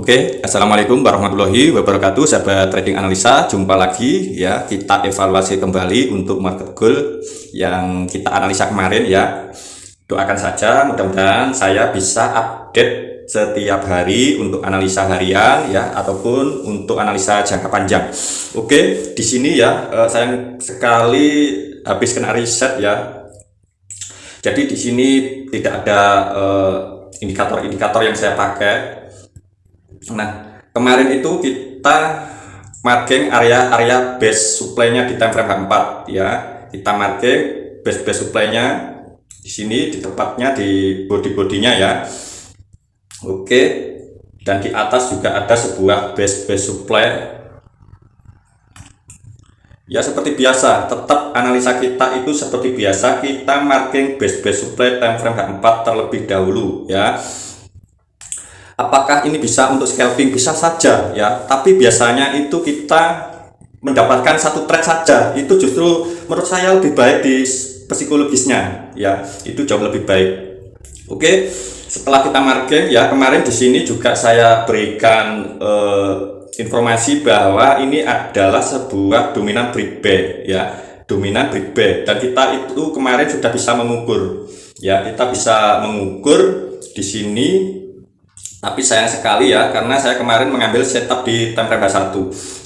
Oke, assalamualaikum warahmatullahi wabarakatuh, sahabat trading analisa. Jumpa lagi ya, kita evaluasi kembali untuk market goal yang kita analisa kemarin ya. Doakan saja, mudah-mudahan saya bisa update setiap hari untuk analisa harian ya, ataupun untuk analisa jangka panjang. Oke, di sini ya, sayang sekali habis kena reset ya. Jadi di sini tidak ada indikator-indikator yang saya pakai. Nah, kemarin itu kita marking area base supply-nya di time frame H4 ya. Kita marking base supply-nya di sini, di tempatnya, di body-bodinya ya. Oke. Dan di atas juga ada sebuah base supply. Ya, seperti biasa, tetap analisa kita itu seperti biasa, kita marking base supply time frame H4 terlebih dahulu ya. Apakah ini bisa untuk scalping? Bisa saja ya, tapi biasanya itu kita mendapatkan satu trade saja, itu justru menurut saya lebih baik di psikologisnya ya, itu jauh lebih baik. Oke, setelah kita marking ya, kemarin di sini juga saya berikan informasi bahwa ini adalah sebuah dominan breakback ya, dominan breakback, dan kita itu kemarin sudah bisa mengukur ya, kita bisa mengukur di sini. Tapi sayang sekali ya, karena saya kemarin mengambil setup di time frame H1.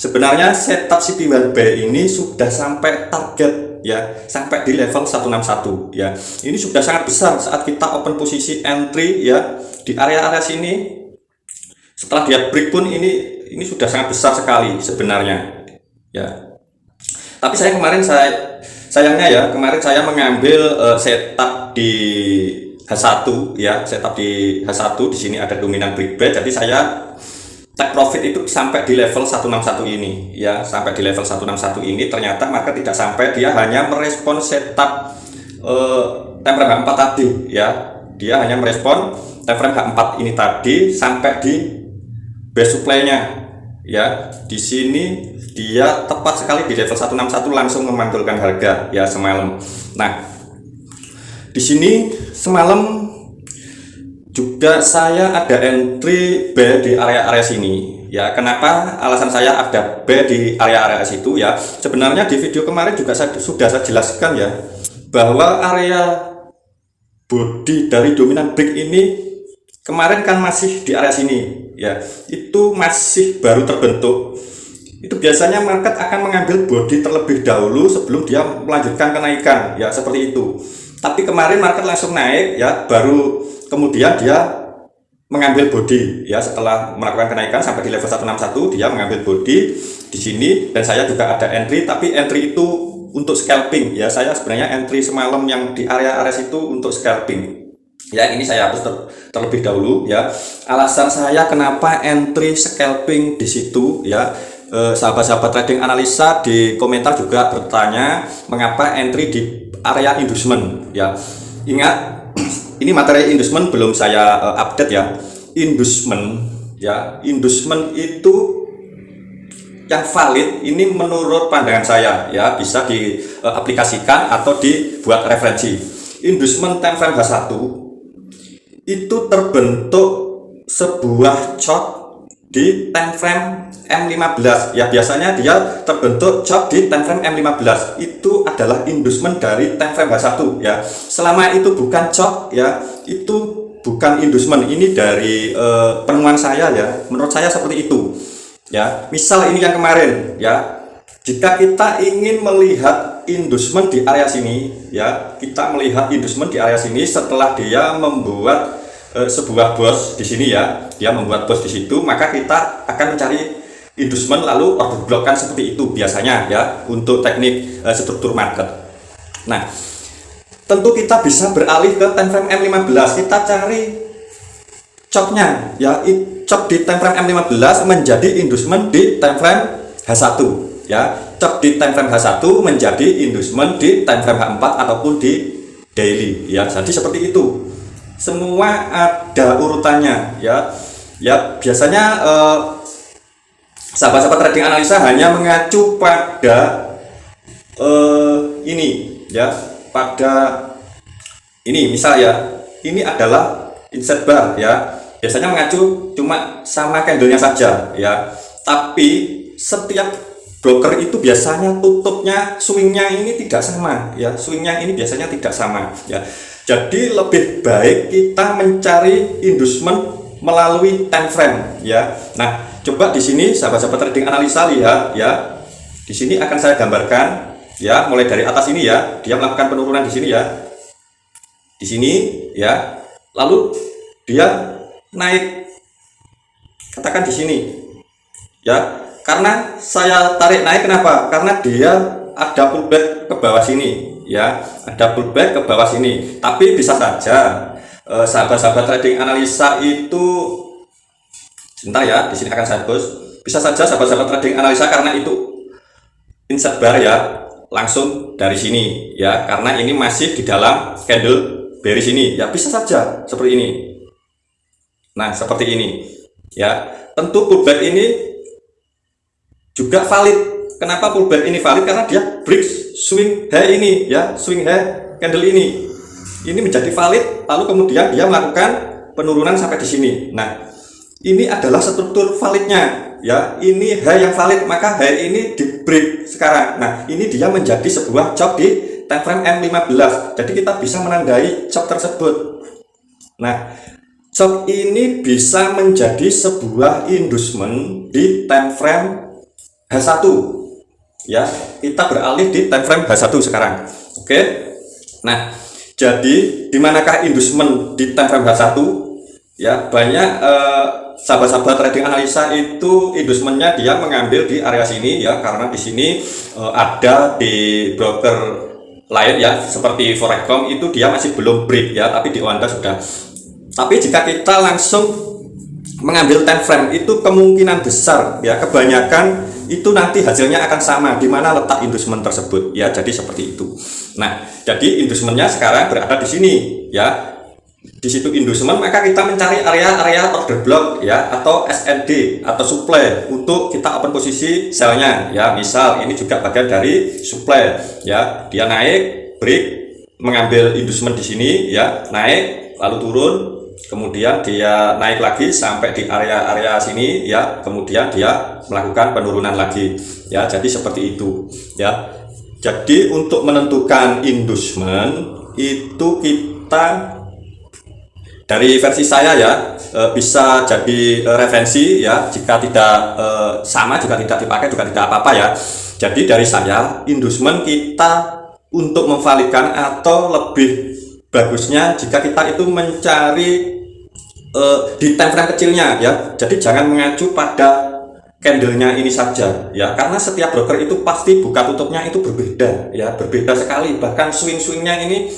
Sebenarnya setup CP1B ini sudah sampai target ya, sampai di level 161 ya. Ini sudah sangat besar saat kita open posisi entry ya di area-area sini. Setelah dia break pun ini sudah sangat besar sekali sebenarnya ya. Tapi saya kemarin sayangnya ya, kemarin saya mengambil setup di H1 ya, setup di H1. Di sini ada dominan breakback, jadi saya take profit itu sampai di level 161 ini ya, sampai di level 161 ini. Ternyata market tidak sampai, dia hanya merespon setup time frame H4 tadi ya, dia hanya merespon time frame H4 ini tadi sampai di base supply-nya ya. Di sini dia tepat sekali di level 161, langsung memantulkan harga ya semalam. Nah, di sini semalam juga saya ada entry B di area-area sini ya. Kenapa alasan saya ada B di area-area situ ya? Sebenarnya di video kemarin juga sudah saya jelaskan ya, bahwa area body dari dominan break ini kemarin kan masih di area sini ya, itu masih baru terbentuk. Itu biasanya market akan mengambil body terlebih dahulu sebelum dia melanjutkan kenaikan ya, seperti itu. Tapi kemarin market langsung naik ya, baru kemudian dia mengambil body ya, setelah melakukan kenaikan sampai di level 161 dia mengambil body di sini. Dan saya juga ada entry, tapi entry itu untuk scalping ya. Saya sebenarnya entry semalam yang di area-area situ untuk scalping ya. Ini saya hapus terlebih dahulu ya. Alasan saya kenapa entry scalping di situ ya, sahabat-sahabat trading analisa di komentar juga bertanya mengapa entry di area inducement ya. Ingat, ini materi inducement belum saya update ya. Inducement ya, inducement itu yang valid ini menurut pandangan saya ya, bisa diaplikasikan atau dibuat referensi. Inducement time frame H1 itu terbentuk sebuah chart di time frame M15 ya. Biasanya dia terbentuk chart di time frame M15, itu adalah inducement dari time frame H1 ya. Selama itu bukan chart ya, itu bukan inducement. Ini dari penemuan saya ya, menurut saya seperti itu ya. Misal ini yang kemarin ya, jika kita ingin melihat inducement di area sini ya, kita melihat inducement di area sini setelah dia membuat sebuah bos di sini ya, dia membuat bos di situ, maka kita akan mencari inducement lalu order block, kan seperti itu biasanya ya untuk teknik struktur market. Nah, tentu kita bisa beralih ke time frame M15, kita cari chopnya ya, chop di time frame M15 menjadi inducement di time frame H1 ya, chop di time frame H1 menjadi inducement di time frame H4 ataupun di daily ya. Jadi seperti itu, semua ada urutannya ya. Ya, biasanya sahabat-sahabat trading analisa hanya mengacu pada ini ya, pada ini misal ya, ini adalah inset bar ya, biasanya mengacu cuma sama candlenya saja ya, tapi setiap broker itu biasanya tutupnya swingnya ini tidak sama ya, swingnya ini biasanya tidak sama ya. Jadi lebih baik kita mencari inducement melalui time frame ya. Nah, coba di sini sahabat-sahabat trading analisa lihat ya. Di sini akan saya gambarkan ya, mulai dari atas ini ya, dia melakukan penurunan di sini ya. Di sini ya. Lalu dia naik katakan di sini ya. Karena saya tarik naik kenapa? Karena dia ada pullback ke bawah sini ya, ada pullback ke bawah sini. Tapi bisa saja sahabat-sahabat trading analisa itu, sebentar ya, di sini akan saya hapus. Bisa saja sahabat-sahabat trading analisa karena itu insert bar ya, langsung dari sini ya, karena ini masih di dalam candle bearish ini ya, bisa saja seperti ini. Nah, seperti ini ya. Tentu pullback ini juga valid. Kenapa pullback ini valid? Karena dia break swing high ini ya, swing high candle ini menjadi valid. Lalu kemudian dia melakukan penurunan sampai di sini. Nah, ini adalah struktur validnya ya, ini high yang valid, maka high ini di break sekarang. Nah, ini dia menjadi sebuah chop di time frame M15. Jadi kita bisa menandai chop tersebut. Nah, chop ini bisa menjadi sebuah inducement di time frame H1 ya. Kita beralih di time frame H1 sekarang. Oke. Nah, jadi dimanakah inducement di time frame H1 ya? Banyak sahabat-sahabat trading analisa itu inducementnya dia mengambil di area sini ya, karena di sini ada di broker lain ya, seperti Forex.com itu dia masih belum break ya, tapi di Oanda sudah. Tapi jika kita langsung mengambil time frame itu kemungkinan besar ya, kebanyakan itu nanti hasilnya akan sama di mana letak inducement tersebut ya. Jadi seperti itu. Nah, jadi inducementnya sekarang berada di sini ya. Di situ inducement, maka kita mencari area-area order block ya, atau SND atau supply untuk kita open posisi sellnya ya. Misal ini juga bagian dari supply ya. Dia naik, break, mengambil inducement di sini ya, naik lalu turun, kemudian dia naik lagi sampai di area-area sini ya, kemudian dia melakukan penurunan lagi ya. Jadi seperti itu ya. Jadi untuk menentukan inducement itu kita dari versi saya ya, bisa jadi referensi ya, jika tidak sama, jika tidak dipakai juga tidak apa-apa ya. Jadi dari saya, inducement kita untuk memvalidkan atau lebih bagusnya jika kita itu mencari di time frame kecilnya ya. Jadi jangan mengacu pada candlenya ini saja ya, karena setiap broker itu pasti buka tutupnya itu berbeda ya, berbeda sekali. Bahkan swing-swingnya ini,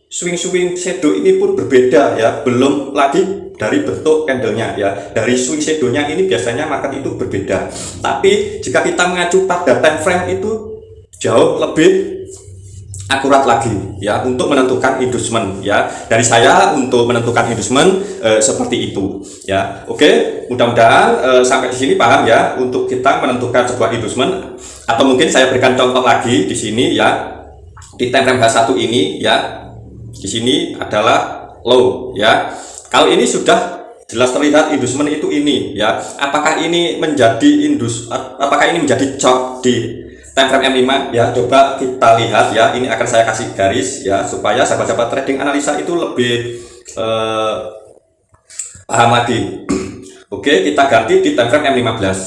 swing shadow ini pun berbeda ya, belum lagi dari bentuk candlenya ya. Dari swing shadownya ini biasanya market itu berbeda. Tapi jika kita mengacu pada time frame itu jauh lebih akurat lagi ya untuk menentukan inducement ya. Dari saya untuk menentukan inducement seperti itu ya. Oke, mudah-mudahan sampai di sini paham ya untuk kita menentukan sebuah inducement. Atau mungkin saya berikan contoh lagi di sini ya, di time frame H1 ini ya. Di sini adalah low ya. Kalau ini sudah jelas terlihat inducement itu ini ya. Apakah ini menjadi apakah ini menjadi chop di time frame M5 ya? Coba kita lihat ya. Ini akan saya kasih garis ya, supaya sahabat-sahabat trading analisa itu lebih paham lagi. Oke, kita ganti di time frame M15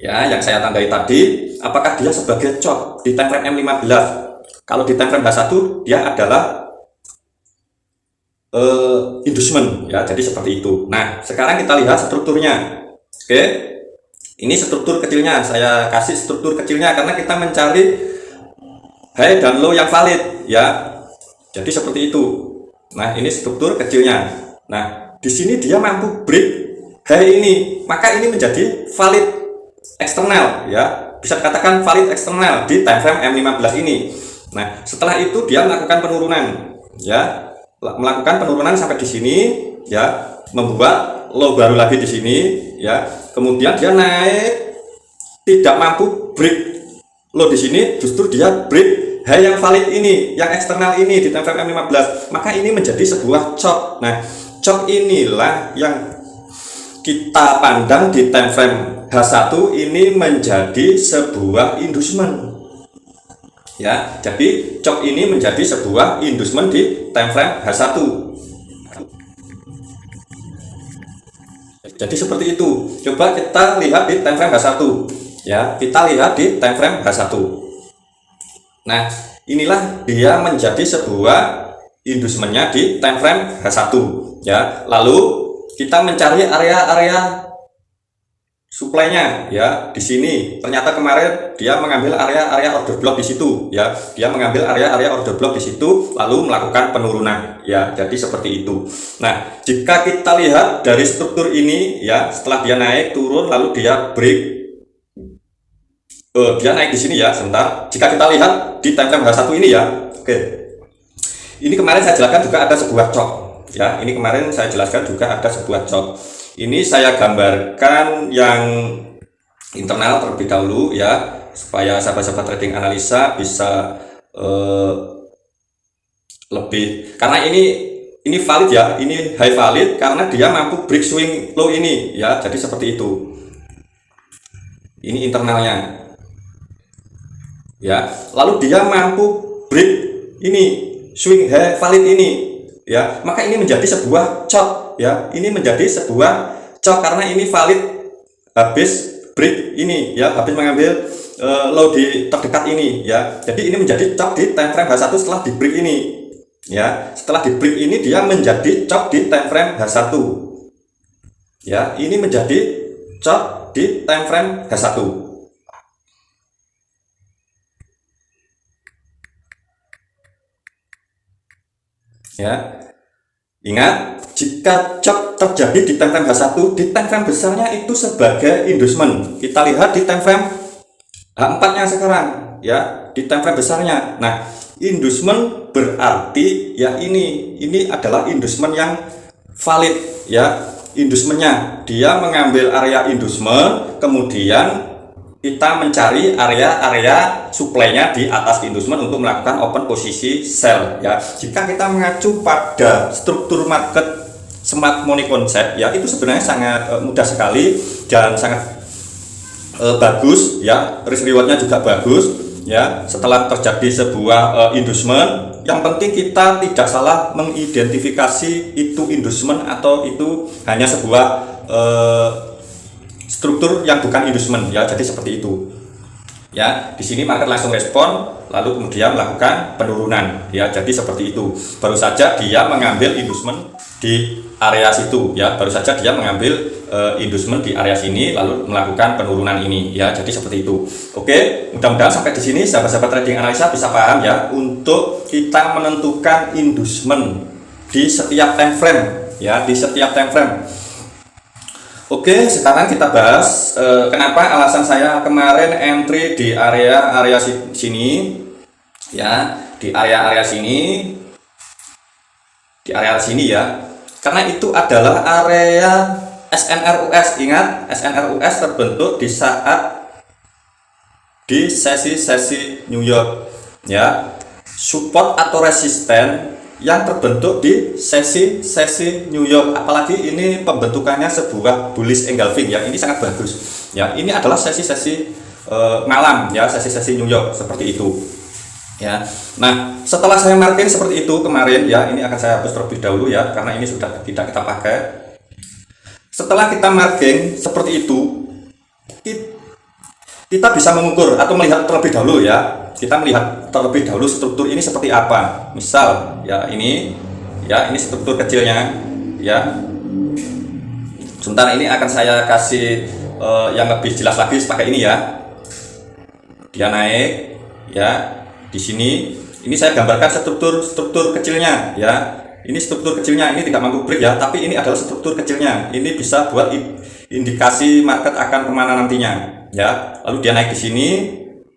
ya, yang saya tandai tadi. Apakah dia sebagai chop di time frame M15? Kalau di time frame H1 dia adalah inducement ya, jadi seperti itu. Nah, sekarang kita lihat strukturnya. Oke, ini struktur kecilnya, saya kasih struktur kecilnya karena kita mencari high dan low yang valid ya. Jadi seperti itu. Nah, ini struktur kecilnya. Nah, di sini dia mampu break high ini, maka ini menjadi valid eksternal ya. Bisa dikatakan valid eksternal di time frame M15 ini. Nah, setelah itu dia melakukan penurunan ya, melakukan penurunan sampai di sini ya, membuat low baru lagi di sini ya. Kemudian dia naik, tidak mampu break low di sini, justru dia break high yang valid ini, yang eksternal ini di time frame M15. Maka ini menjadi sebuah chop. Nah, cok inilah yang kita pandang di time frame H1 ini menjadi sebuah inducement. Ya, jadi cok ini menjadi sebuah inducement di time frame H1. Jadi seperti itu. Coba kita lihat di time frame H1. Ya, kita lihat di time frame H1. Nah, inilah dia menjadi sebuah inducementnya di time frame H1. Ya, lalu kita mencari area-area supply-nya ya di sini. Ternyata kemarin dia mengambil area-area order block di situ ya. Dia mengambil area-area order block di situ lalu melakukan penurunan ya. Jadi seperti itu. Nah, jika kita lihat dari struktur ini ya, setelah dia naik turun lalu dia break, dia naik di sini ya. Sebentar. Jika kita lihat di time frame H1 ini ya. Oke. Ini kemarin saya jelaskan juga ada sebuah cok ya. Ini kemarin saya jelaskan juga ada sebuah cok. Ini saya gambarkan yang internal terlebih dahulu ya, supaya sahabat-sahabat trading analisa bisa lebih, karena ini valid ya, ini high valid karena dia mampu break swing low ini ya. Jadi seperti itu. Ini internalnya ya. Lalu dia mampu break ini swing high valid ini ya, maka ini menjadi sebuah cok ya. Ini menjadi sebuah cok karena ini valid habis break ini ya, habis mengambil low di terdekat ini ya. Jadi ini menjadi cok di time frame H1 setelah di break ini ya. Setelah di break ini dia menjadi cok di time frame H1 ya. Ini menjadi cok di time frame H1 ya. Ingat, jika cok terjadi di time frame H1, di time frame besarnya itu sebagai inducement. Kita lihat di time frame H4 nya sekarang ya, di time frame besarnya. Nah, inducement berarti ya ini adalah inducement yang valid ya. Inducementnya dia mengambil area inducement, kemudian kita mencari area-area supply-nya di atas inducement untuk melakukan open posisi sell ya. Jika kita mengacu pada struktur market smart money concept ya, itu sebenarnya sangat mudah sekali dan sangat bagus ya. Risk rewardnya juga bagus ya. Setelah terjadi sebuah inducement, yang penting kita tidak salah mengidentifikasi itu inducement atau itu hanya sebuah struktur yang bukan inducement ya. Jadi seperti itu ya. Di sini market langsung respon lalu kemudian melakukan penurunan ya. Jadi seperti itu. Baru saja dia mengambil inducement di area situ ya. Baru saja dia mengambil inducement di area sini lalu melakukan penurunan ini ya. Jadi seperti itu. Oke, mudah-mudahan sampai di sini sahabat-sahabat trading analisa bisa paham ya untuk kita menentukan inducement di setiap time frame ya, di setiap time frame. Oke, sekarang kita bahas kenapa alasan saya kemarin entry di area sini ya, di area sini ya, karena itu adalah area SNRUS. Ingat, SNRUS terbentuk di saat di sesi New York ya. Support atau resisten yang terbentuk di sesi New York, apalagi ini pembentukannya sebuah bullish engulfing ya. Ini sangat bagus ya. Ini adalah sesi malam ya, sesi New York seperti itu ya. Nah, setelah saya marking seperti itu kemarin ya, ini akan saya hapus terlebih dahulu ya, karena ini sudah tidak kita pakai. Setelah kita marking seperti itu, kita bisa mengukur atau melihat terlebih dahulu ya. Kita melihat terlebih dahulu struktur ini seperti apa. Misal ya, ini struktur kecilnya ya. Sebentar, ini akan saya kasih yang lebih jelas lagi pakai ini ya. Dia naik ya. Di sini ini saya gambarkan struktur kecilnya ya. Ini struktur kecilnya, ini tidak mampu break ya, tapi ini adalah struktur kecilnya. Ini bisa buat indikasi market akan kemana nantinya ya. Lalu dia naik di sini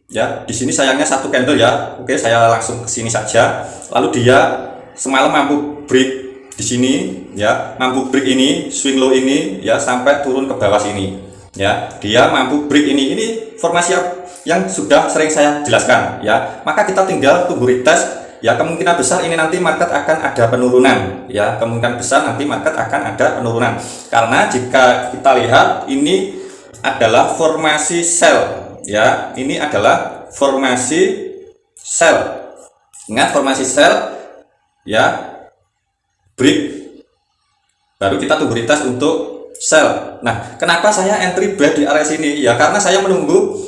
ya. Di sini sayangnya satu candle ya. Oke, saya langsung ke sini saja. Lalu dia semalam mampu break di sini ya, mampu break ini swing low ini ya, sampai turun ke bawah sini ya. Dia mampu break ini. Ini formasi yang sudah sering saya jelaskan ya. Maka kita tinggal tunggu retest ya kemungkinan besar ini nanti market akan ada penurunan, ya kemungkinan besar nanti market akan ada penurunan, karena jika kita lihat ini adalah formasi sell, ya ini adalah formasi sell. Ingat formasi sell, ya break, baru kita tunggu retest untuk sell. Nah, kenapa saya entry buy di area sini? Ya karena saya menunggu,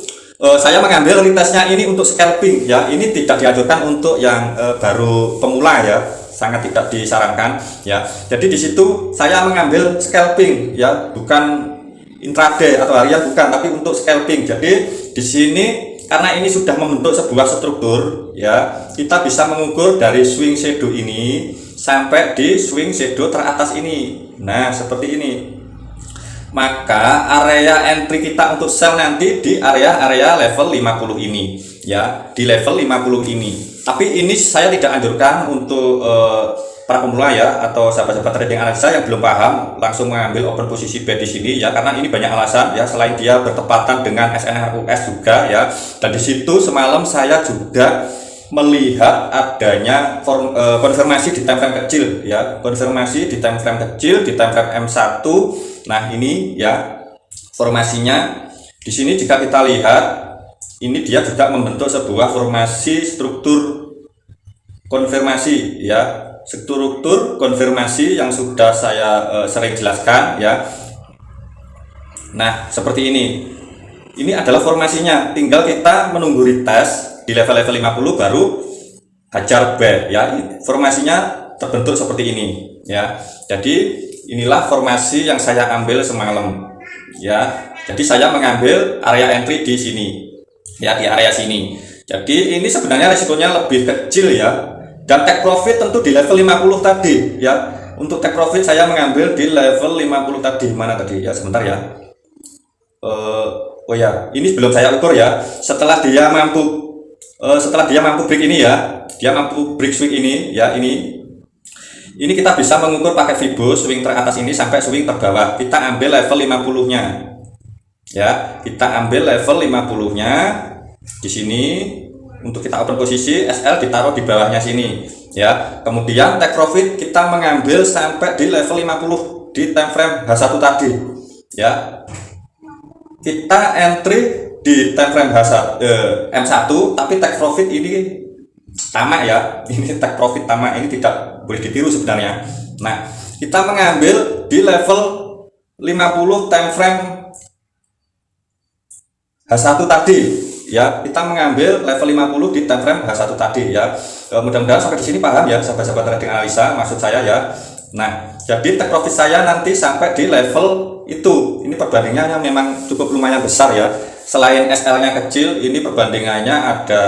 saya mengambil retestnya ini untuk scalping, ya ini tidak dianjurkan untuk yang baru pemula, ya sangat tidak disarankan, ya. Jadi di situ saya mengambil scalping, ya bukan intraday atau harian, bukan, tapi untuk scalping. Jadi di sini karena ini sudah membentuk sebuah struktur, ya kita bisa mengukur dari swing shadow ini sampai di swing shadow teratas ini. Nah seperti ini. Maka area entry kita untuk sell nanti di area level 50 ini, ya di level 50 ini. Tapi ini saya tidak anjurkan untuk para pemula, ya atau sahabat-sahabat trading analisa yang belum paham langsung mengambil open posisi buy di sini, ya karena ini banyak alasan, ya selain dia bertepatan dengan SNRUS juga, ya. Dan di situ semalam saya juga melihat adanya konfirmasi di time frame kecil, ya konfirmasi di time frame kecil di time frame M1. Nah ini ya formasinya di sini, jika kita lihat ini dia juga membentuk sebuah formasi struktur konfirmasi, ya struktur konfirmasi yang sudah saya sering jelaskan, ya. Nah seperti ini adalah formasinya, tinggal kita menunggu retest di level-level 50 baru hajar buy, ya formasinya terbentuk seperti ini, ya. Jadi inilah formasi yang saya ambil semalam, ya. Jadi saya mengambil area entry di sini, ya di area sini. Jadi ini sebenarnya risikonya lebih kecil, ya. Dan take profit tentu di level 50 tadi, ya. Untuk take profit saya mengambil di level 50 tadi. Mana tadi? Ya sebentar, ya. Oh ya, ini belum saya ukur, ya. Setelah dia mampu break ini, ya. Dia mampu break swing ini, ya ini kita bisa mengukur pakai Fibo swing teratas ini sampai swing terbawah. Kita ambil level 50-nya. Ya, kita ambil level 50-nya di sini. Untuk kita open posisi, SL ditaruh di bawahnya sini, ya. Kemudian take profit kita mengambil sampai di level 50 di time frame H1 tadi, ya. Kita entry di time frame M1, tapi take profit ini tamak, ya. Ini take profit tamak, ini tidak boleh ditiru sebenarnya. Nah, kita mengambil di level 50 time frame H1 tadi, ya kita mengambil level 50 di time frame H1 tadi, ya. Mudah-mudahan sampai di sini paham, ya sahabat-sahabat trading analisa maksud saya, ya. Nah jadi take profit saya nanti sampai di level itu. Ini perbandingannya memang cukup lumayan besar, ya. Selain SL nya kecil, ini perbandingannya ada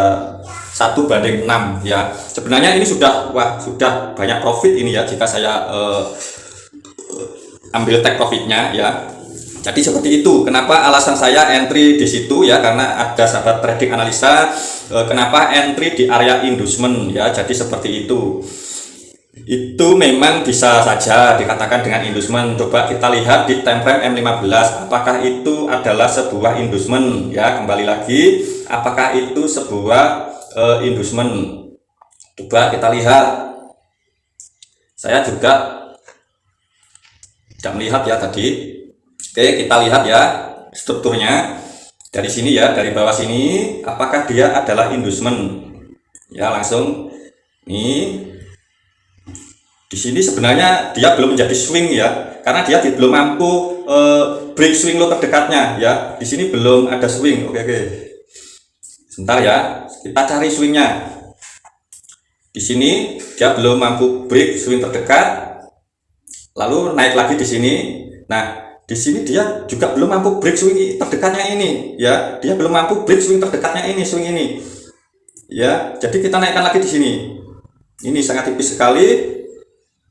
1:6, ya. Sebenarnya ini sudah banyak profit ini, ya jika saya ambil take profitnya, ya. Jadi seperti itu. Kenapa alasan saya entry di situ, ya karena ada sahabat trading analisa kenapa entry di area inducement, ya. Jadi seperti itu. Itu memang bisa saja dikatakan dengan inducement. Coba kita lihat di time frame M15, apakah itu adalah sebuah inducement, ya. Kembali lagi, apakah itu sebuah inducement? Coba kita lihat. Saya juga tidak melihat, ya tadi. Oke, kita lihat, ya strukturnya dari sini, ya dari bawah sini, apakah dia adalah inducement, ya. Langsung nih di sini sebenarnya dia belum menjadi swing, ya karena dia belum mampu break swing low terdekatnya, ya. Di sini belum ada swing. Oke, sebentar, ya kita cari swingnya. Di sini dia belum mampu break swing terdekat, lalu naik lagi di sini. Nah di sini dia juga belum mampu break swing terdekatnya ini, ya. Dia belum mampu break swing terdekatnya ini, swing ini, ya. Jadi kita naikkan lagi di sini. Ini sangat tipis sekali.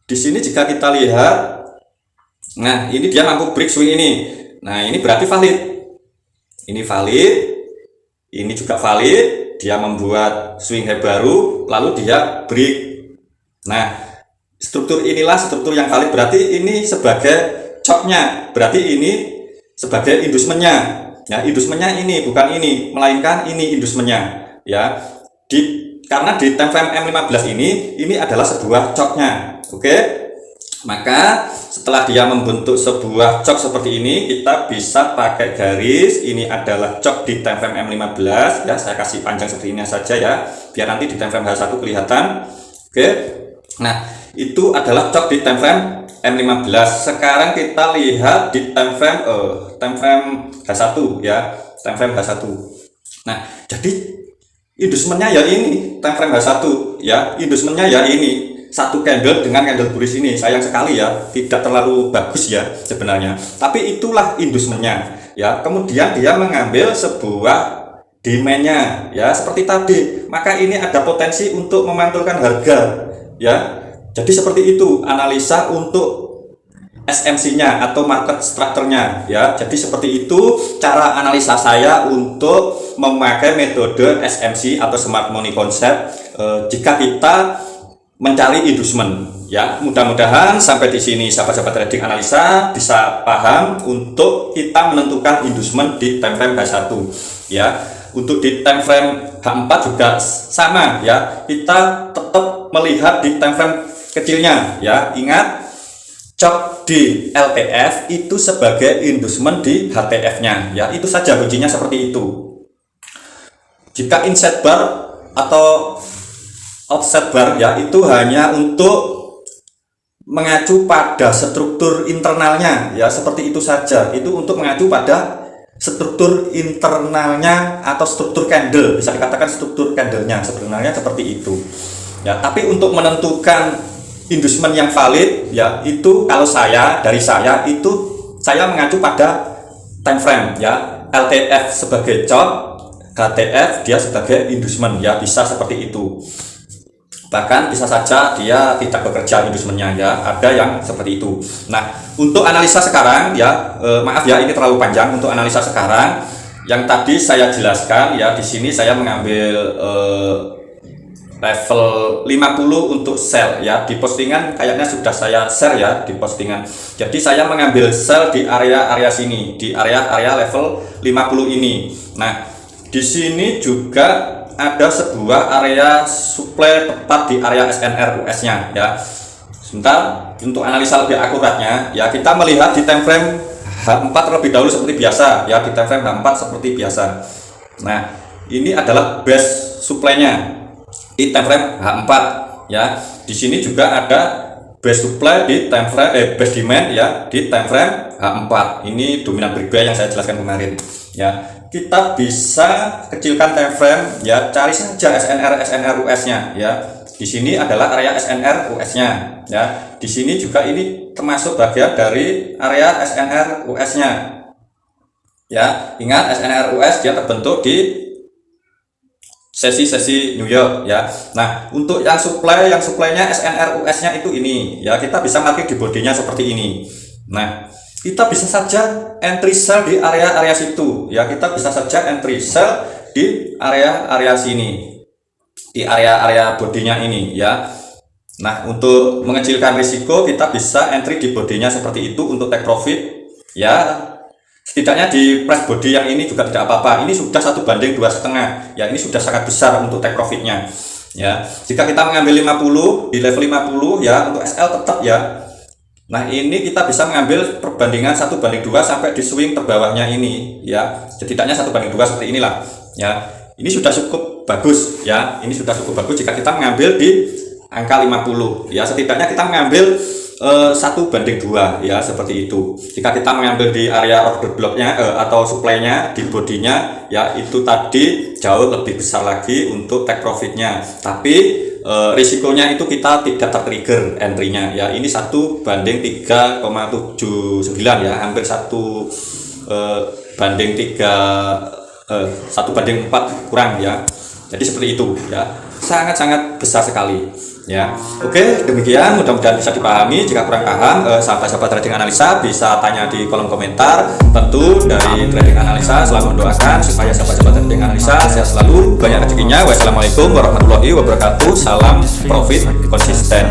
Di sini jika kita lihat, nah ini dia mampu break swing ini. Nah ini berarti valid. Ini valid. Ini juga valid. Dia membuat swing high baru, lalu dia break. Nah struktur inilah struktur yang valid. Berarti ini sebagai chopnya, berarti ini sebagai inducementnya, ya. Inducementnya ini bukan ini, melainkan ini inducementnya, ya. karena di time frame M15 ini adalah sebuah coknya. Oke, maka setelah dia membentuk sebuah cok seperti ini, kita bisa pakai garis. Ini adalah cok di time frame M15 ya, saya kasih panjang seperti ini saja ya, biar nanti di time frame H1 kelihatan. Oke, nah itu adalah cok di time frame M15. Sekarang kita lihat di time frame H1 ya, time frame H1. Nah, jadi inducementnya ya ini time frame H1 ya, inducementnya ya ini satu candle dengan candle bullish ini. Sayang sekali ya, tidak terlalu bagus ya sebenarnya, tapi itulah inducementnya ya. Kemudian dia mengambil sebuah demandnya ya seperti tadi, maka ini ada potensi untuk memantulkan harga ya. Jadi seperti itu analisa untuk SMC-nya atau market structure-nya ya. Jadi seperti itu cara analisa saya untuk memakai metode SMC atau Smart Money Concept jika kita mencari inducement ya. Mudah-mudahan sampai di sini sahabat-sahabat trading analisa bisa paham untuk kita menentukan inducement di time frame H1 ya. Untuk di time frame H4 juga sama ya, kita tetap melihat di time frame kecilnya ya. Ingat, cok di LTF itu sebagai inducement di HTF-nya ya. Itu saja kuncinya seperti itu. Jika inside bar atau offset bar ya, itu hanya untuk mengacu pada struktur internalnya ya, seperti itu saja. Itu untuk mengacu pada struktur internalnya atau struktur candle, bisa dikatakan struktur candlenya sebenarnya seperti itu ya. Tapi untuk menentukan inducement yang valid ya, itu kalau dari saya itu saya mengacu pada time frame ya. LTF sebagai cok, HTF dia sebagai inducement ya, bisa seperti itu. Bahkan bisa saja dia tidak bekerja inducementnya ya, ada yang seperti itu. Nah, untuk analisa sekarang ya, maaf ya ini terlalu panjang. Untuk analisa sekarang yang tadi saya jelaskan ya, di sini saya mengambil level 50 untuk sell ya. Di postingan kayaknya sudah saya share ya di postingan. Jadi saya mengambil sell di area sini, di area level 50 ini. Nah, di sini juga ada sebuah area supply tepat di area SNR US-nya ya. Sebentar, untuk analisa lebih akuratnya ya, kita melihat di time frame H4 terlebih dahulu seperti biasa ya. Di time frame H4 seperti biasa. Nah, ini adalah base supply-nya di time frame H4 ya. Di sini juga ada base supply di time frame base demand ya di time frame H4. Ini dominan beribaya yang saya jelaskan kemarin ya. Kita bisa kecilkan time frame ya, cari saja SNR US-nya ya. Di sini adalah area SNR US-nya ya. Di sini juga ini termasuk bagian dari area SNR US-nya ya. Ingat, SNR US dia terbentuk di sesi New York ya. Nah, untuk yang supply-nya SNR US-nya itu ini ya, kita bisa market di bodinya seperti ini. Nah, kita bisa saja entry sell di area situ ya. Kita bisa saja entry sell di area sini, di area bodinya ini ya. Nah, untuk mengecilkan risiko kita bisa entry di bodinya seperti itu untuk take profit ya. Setidaknya di price body yang ini juga tidak apa-apa. Ini sudah 1/2,5 ya. Ini sudah sangat besar untuk take profitnya ya. Jika kita mengambil 50 di level 50 ya, untuk SL tetap ya. Nah, ini kita bisa mengambil perbandingan 1/2 sampai di swing terbawahnya ini ya. Setidaknya 1/2 seperti inilah ya. Ini sudah cukup bagus ya. Ini sudah cukup bagus jika kita mengambil di angka 50 ya. Setidaknya kita mengambil 1/2 ya, seperti itu. Jika kita mengambil di area order blocknya atau supply-nya di bodinya ya, itu tadi jauh lebih besar lagi untuk take profitnya. Tapi risikonya itu kita tidak tertrigger entry-nya ya. Ini 1/3,79 ya, hampir 1/4 kurang ya. Jadi seperti itu ya, sangat-sangat besar sekali ya. Oke, demikian, mudah-mudahan bisa dipahami. Jika kurang paham, sahabat-sahabat trading analisa bisa tanya di kolom komentar. Tentu dari trading analisa selalu mendoakan supaya sahabat-sahabat trading analisa sehat selalu, banyak rezekinya. Wassalamualaikum warahmatullahi wabarakatuh. Salam profit konsisten.